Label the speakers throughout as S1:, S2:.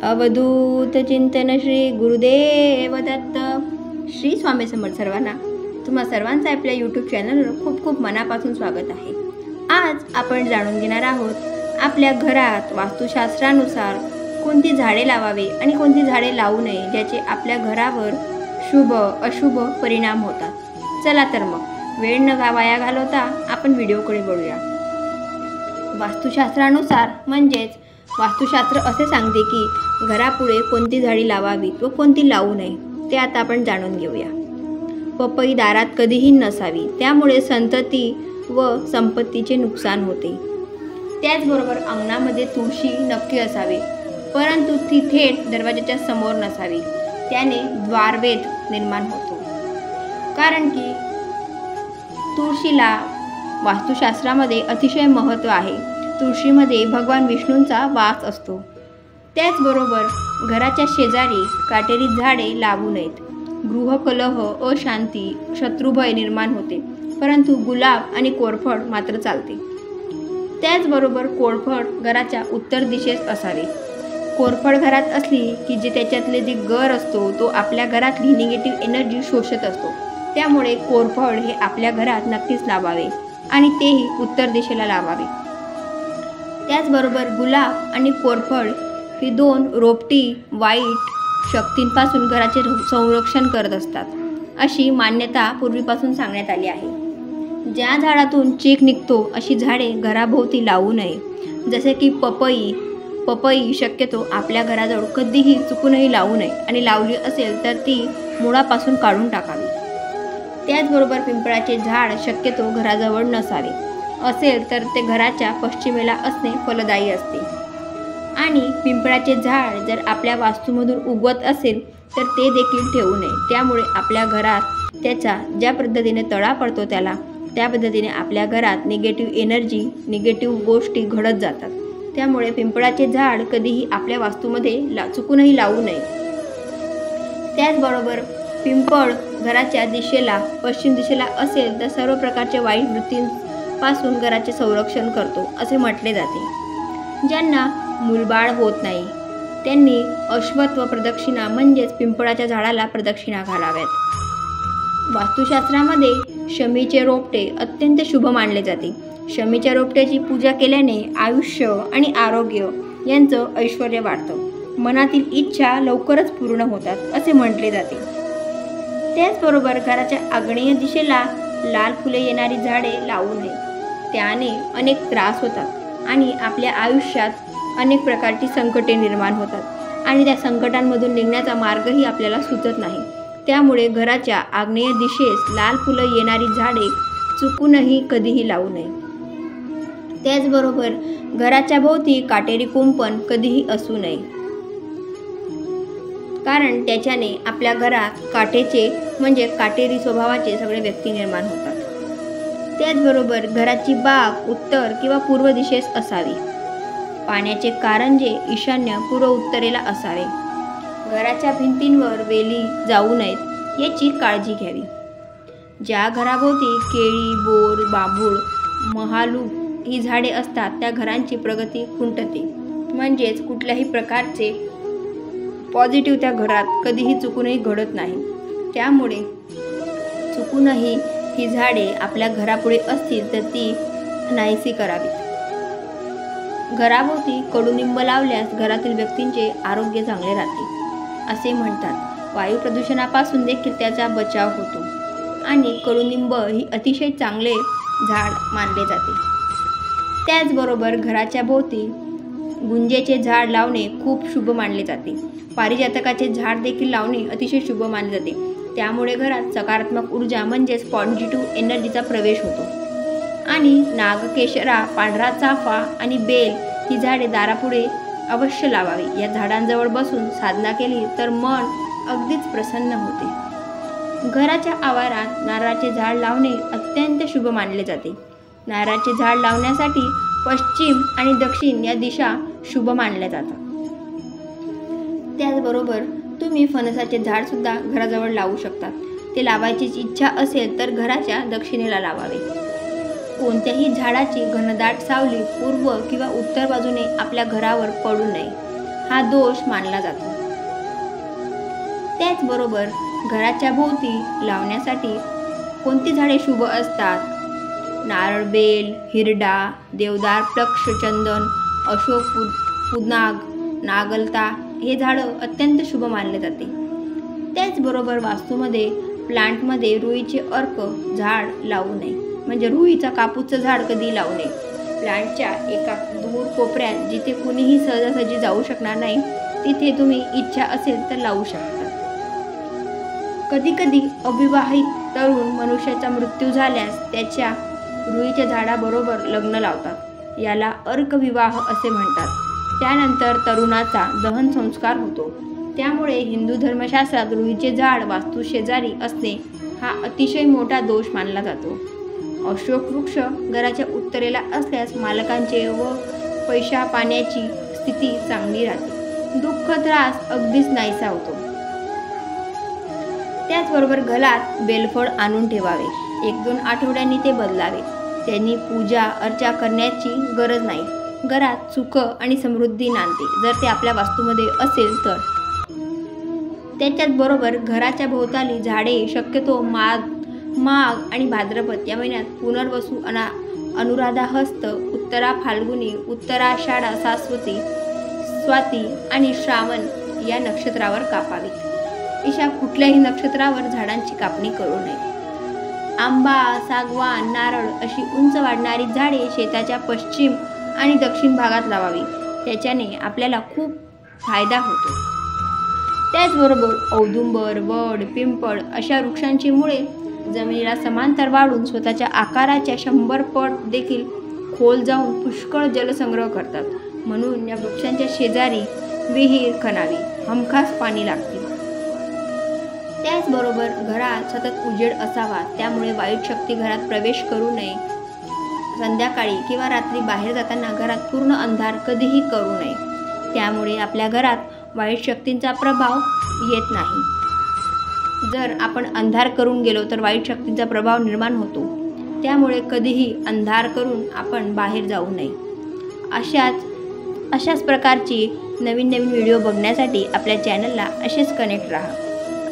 S1: अवधूत चिंतन श्री गुरुदेव दत्त. श्री स्वामी समर्थ सर्वांना. तुम्हा सर्वांचं आपल्या यूट्यूब चॅनलवर खूप खूप मनापासून स्वागत आहे. आज आपण जाणून घेणार आहोत आपल्या घरात वास्तुशास्त्रानुसार कोणती झाडे लावावी आणि कोणती झाडे लावू नये, ज्याचे आपल्या घरावर शुभ अशुभ परिणाम होतात. चला तर मग वेळ न वाया घालवता आपण व्हिडिओकडे वळूया. वास्तुशास्त्रानुसार म्हणजेच वास्तुशास्त्र असे सांगते की घरापुढे कोणती झाडी लावावीत व कोणती लावू नये, ते आता आपण जाणून घेऊया. पपई दारात कधीही नसावी, त्यामुळे संतती व संपत्तीचे नुकसान होते. त्याचबरोबर अंगणामध्ये तुळशी नक्की असावी, परंतु ती थेट दरवाजाच्या समोर नसावी, त्याने द्वारवेध निर्माण होतो. कारण की तुळशीला वास्तुशास्त्रामध्ये अतिशय महत्त्व आहे. तुळशीमध्ये भगवान विष्णूंचा वास असतो. त्याचबरोबर घराच्या शेजारी काटेरी झाडे लावू नयेत. गृहकलह, अशांती, शत्रुभय निर्माण होते, परंतु गुलाब आणि कोरफड मात्र चालते. त्याचबरोबर कोरफड घराच्या उत्तर दिशेस असावे. कोरफड घरात असली की जे त्याच्यातले जे गर असतो तो आपल्या घरातली निगेटिव्ह एनर्जी शोषत असतो. त्यामुळे कोरफड हे आपल्या घरात नक्कीच लावावे आणि तेही उत्तर दिशेला लावावे. त्याचबरोबर गुलाब आणि कोरफड ही दोन रोपटी वाईट शक्तींपासून घराचे संरक्षण करत असतात, अशी मान्यता पूर्वीपासून सांगण्यात आली आहे. ज्या झाडातून चीक निघतो अशी झाडे घराभोवती लावू नये. जसे की पपई शक्यतो आपल्या घराजवळ कधीही चुकूनही लावू नये आणि लावली असेल तर ती मुळापासून काढून टाकावी. त्याचबरोबर पिंपळाचे झाड शक्यतो घराजवळ नसावे. असेल तर ते घराच्या पश्चिमेला असणे फलदायी असते. आणि पिंपळाचे झाड जर आपल्या वास्तूमधून उगवत असेल तर ते देखील ठेवू नये. त्यामुळे आपल्या घरात त्याचा ज्या पद्धतीने तडा पडतो त्या पद्धतीने आपल्या घरात निगेटिव्ह एनर्जी, निगेटिव्ह गोष्टी घडत जातात. त्यामुळे पिंपळाचे झाड कधीही आपल्या वास्तूमध्ये चुकूनही लावू नये. त्याचबरोबर पिंपळ घराच्या दिशेला पश्चिम दिशेला असेल तर सर्व प्रकारच्या वाईट वृत्तींपासून घराचे संरक्षण करतो असे म्हटले जाते. ज्यांना मूलबाळ होत नाही त्यांनी अश्वत्थ प्रदक्षिणा म्हणजेच पिंपळाच्या झाडाला प्रदक्षिणा घालाव्यात. वास्तुशास्त्रामध्ये शमीचे रोपटे अत्यंत शुभ मानले जाते. शमीच्या रोपट्याची पूजा केल्याने आयुष्य आणि आरोग्य यांचं ऐश्वर्य वाढतं. मनातील इच्छा लवकरच पूर्ण होतात असे म्हटले जाते. त्याचबरोबर घराच्या आग्नेय दिशेला लाल फुले येणारी झाडे लावू नये. त्याने अनेक त्रास होतात आणि आपल्या आयुष्यात अनेक प्रकारची संकटे निर्माण होतात आणि त्या संकटांमधून निघण्याचा मार्गही आपल्याला सुचत नाही. त्यामुळे घराच्या आग्नेय दिशेस लाल फुलं येणारी झाडे चुकूनही कधीही लावू नये. त्याचबरोबर घराच्या भोवती काटेरी कुंपण कधीही असू नये, कारण त्याच्याने आपल्या घरात काटेचे म्हणजे काटेरी स्वभावाचे सगळे व्यक्ती निर्माण होतात. त्याचबरोबर घराची बाग उत्तर किंवा पूर्व दिशेस असावी. पाण्याचे कारंजे ईशान्य पूर्व उत्तरेला असावे. घराच्या भिंतींवर वेली जाऊ नयेत याची काळजी घ्यावी. ज्या घराभोवती केळी, बोर, बांबूळ, महालू ही झाडे असतात त्या घरांची प्रगती खुंटते. म्हणजेच कुठल्याही प्रकारचे पॉझिटिव्ह त्या घरात कधीही चुकूनही घडत नाही. त्यामुळे चुकूनही ही झाडे आपल्या घरापुढे असतील तर ती नाहीशी करावीत. घराभोवती कडुनिंब लावल्यास घरातील व्यक्तींचे आरोग्य चांगले राहते असे म्हणतात. वायू प्रदूषणापासून देखील त्याचा बचाव होतो आणि कडुनिंब ही अतिशय चांगले झाड मानले जाते. त्याचबरोबर घराच्या भोवती गुंजेचे झाड लावणे खूप शुभ मानले जाते. पारिजातकाचे झाड देखील लावणे अतिशय शुभ मानले जाते. त्यामुळे घरात सकारात्मक ऊर्जा म्हणजेच पॉझिटिव्ह एनर्जीचा प्रवेश होतो. आणि नागकेशरा, पांढरा चाफा आणि बेल ही झाडे दारापुढे अवश्य लावावी. या झाडांजवळ बसून साधना केली तर मन अगदीच प्रसन्न होते. घराच्या आवारात नारळाचे झाड लावणे अत्यंत शुभ मानले जाते. नारळाचे झाड लावण्यासाठी पश्चिम आणि दक्षिण या दिशा शुभ मानल्या जातात. त्याचबरोबर तुम्ही फणसाचे झाडसुद्धा घराजवळ लावू शकतात. ते लावायची इच्छा असेल तर घराच्या दक्षिणेला लावावे. कोणत्याही झाडाची घनदाट सावली पूर्व किंवा उत्तर बाजूने आपल्या घरावर पडू नये. हा दोष मानला जातो. त्याचबरोबर घराच्या भोवती लावण्यासाठी कोणती झाडे शुभ असतात? नारळ, बेल, हिरडा, देवदार, प्लक्ष, चंदन, अशोक, पुनाग, नागलता हे झाडं अत्यंत शुभ मानले जाते. त्याचबरोबर वास्तूमध्ये प्लांटमध्ये रुईचे अर्क झाड लावू नये, म्हणजे रुईचा कापूसचं झाड कधी लावू नये. प्लांटच्या एका दूर कोपऱ्यात जिथे कुणीही सहजासहजी जाऊ शकणार नाही तिथे तुम्ही इच्छा असेल तर लावू शकता. कधीकधी अविवाहित तरुण मनुष्याचा मृत्यू झाल्यास त्याच्या रुईच्या झाडाबरोबर लग्न लावतात. याला अर्कविवाह असे म्हणतात. त्यानंतर तरुणाचा दहन संस्कार होतो. त्यामुळे हिंदू धर्मशास्त्रात रुईचे झाड वास्तू शेजारी असणे हा अतिशय मोठा दोष मानला जातो. अशोक वृक्ष घराच्या उत्तरेला असल्यास मालकांचे व पैसा पाण्याची स्थिती चांगली राहते. दुःख त्रास अगदीच नाहीसा होतो. त्याचबरोबर घरात बेलफळ आणून ठेवावे. 1-2 आठवड्यांनी ते बदलावे. त्यांनी पूजा अर्चा करण्याची गरज नाही. घरात सुख आणि समृद्धी नांदते जर ते आपल्या वास्तूमध्ये असेल तर. त्याच्याचबरोबर घराच्या भोवताली झाडे शक्यतो माघ आणि भाद्रपद या महिन्यात पुनर्वसू, अनुराधा हस्त, उत्तरा फाल्गुनी, उत्तराषाढा, स्वाती आणि श्रावण या नक्षत्रावर कापावीत. अशा कुठल्याही नक्षत्रावर झाडांची कापणी करू नये. आंबा, सागवान, नारळ अशी उंच वाढणारी झाडे शेताच्या पश्चिम आणि दक्षिण भागात लावावी. त्याच्याने आपल्याला खूप फायदा होतो. त्याचबरोबर औदुंबर, वड, पिंपळ अशा वृक्षांची मुळे जमिनीला समांतर वाढून स्वतःच्या आकाराच्या 100 पट देखील खोल जाऊन पुष्कळ जलसंग्रह करतात. म्हणून या वृक्षांच्या शेजारी विहीर खणावी. हमखास पाणी लागते. त्याचबरोबर घरात सतत उजेड असावा. त्यामुळे वाईट शक्ती घरात प्रवेश करू नये. संध्याकाळी किंवा रात्री बाहेर जाताना घरात पूर्ण अंधार कधीही करू नये. त्यामुळे आपल्या घरात वाईट शक्तींचा प्रभाव येत नाही. जर आपण अंधार करून गेलो तर वाईट शक्तींचा प्रभाव निर्माण होतो. त्यामुळे कधीही अंधार करून आपण बाहेर जाऊ नये. अशाच प्रकारची नवीन व्हिडिओ बघण्यासाठी आपल्या चॅनलला असेच कनेक्ट राहा.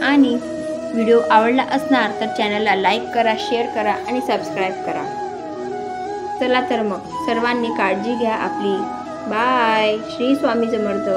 S1: आणि व्हिडिओ आवडला असणार तर चॅनलला लाईक करा, शेअर करा आणि सबस्क्राईब करा. चला तर मग सर्वांनी काळजी घ्या आपली. बाय. श्री स्वामी समर्थ.